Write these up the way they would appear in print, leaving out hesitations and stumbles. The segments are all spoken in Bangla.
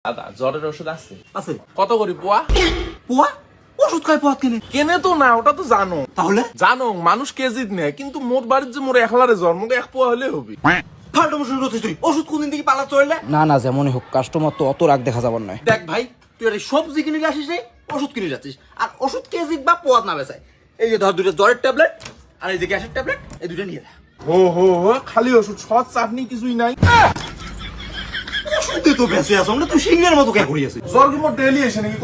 দাদা জ্বরের ওষুধ আছে? আছে। কত করে পোয়া? পোয়া? ওষুধ খায় পোয়া কেনে? কেনে তো না, ওটা তো জানো। তাহলে জানো মানুষ কেজিত নেয়, কিন্তু মোর বাড়ির যে মোর একলারে জ্বর, মোকে এক পোয়া হলে হবে। ফাল্টু মুসুর করছিস তুই। ওষুধ কোনদিন থেকে পালা চললে? না না, যেমনই হোক কাস্টমার তো অত রাগ দেখা যাবার নয়। দেখ ভাই, তুই আর এই সবজি কিনে আসিস নাই, ওষুধ কিনে যাচ্ছিস। আর ওষুধ কেজিত বা পোয়াত না বেচায়। এই যে ধর দুটো জ্বরের ট্যাবলেট আর এই যে গ্যাসের ট্যাবলেট, এই দুটো নিয়ে যা। হো খালি ওষুধ, সৎ চাটনি কিছুই নাই। ওষুধ তো বেঁচে আছো, আমরা তুই সিংহের মতো কে করিয়েছিস? জ্বর কি মোর ডেলি এসে নাকি?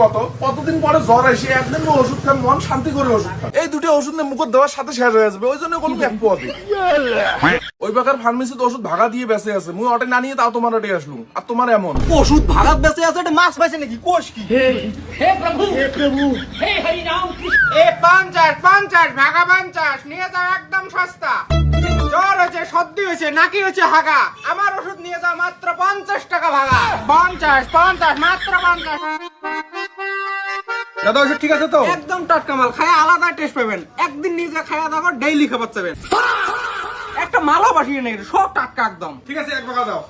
কতদিন পরে জ্বর আসে, একদিন ওষুধ খান, মন শান্তি করে ওষুধ খান। এই দুটো ওষুধ নিয়ে মুখে দেওয়ার সাথে শেষ হয়ে যাবে, ওই জন্য কোনো এক পোয়া দিই। ওই বাকার ফার্মেসিতে ওষুধ ভাগা দিয়ে বেঁচে আছে, মুই অটে না নিয়ে তাও তোমার অটে আসলুম। আর তোমার এমন ওষুধ ভাগাত বেঁচে আছে, এটা মাছ পাইছে নাকি? কোষ কি? हे प्रभु हे हरि राम कृष्ण ए 50 ভাগা 50 নিয়ে যাও, একদম সস্তা। জ্বর হয়েছে, সর্দি হয়েছে, নাকি হয়েছে হাগা, আমার ওষুধ নিয়ে যাও মাত্র 50 টাকা ভাগা। 50 মাত্র 50। দাদা ওষুধ ঠিক আছে তো? একদম টাটকা মাল, খায় আলাদা টেস্ট পাবেন। একদিন নিজে খায়া দেখো, ডেইলি খাবার চাবেন। একটা মালও পাঠিয়ে নেই, সব টাটকা একদম। ঠিক আছে, এক ভাগা দাও।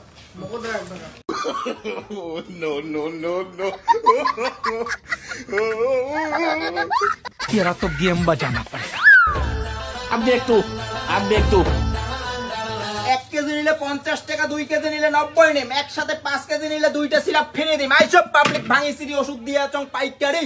तेरा तो गेम बजाना पड़ेगा। अब देख तू 1 কেজি নিলে 50 টাকা, 2 কেজি নিলে 90 নেম, একসাথে 5 কেজি নিলে 2টা সিরাপ ফিরে দিম। আইসব পাবলিক ভাঙি সিরি ওষুধ দিয়ে চং পাইকারি।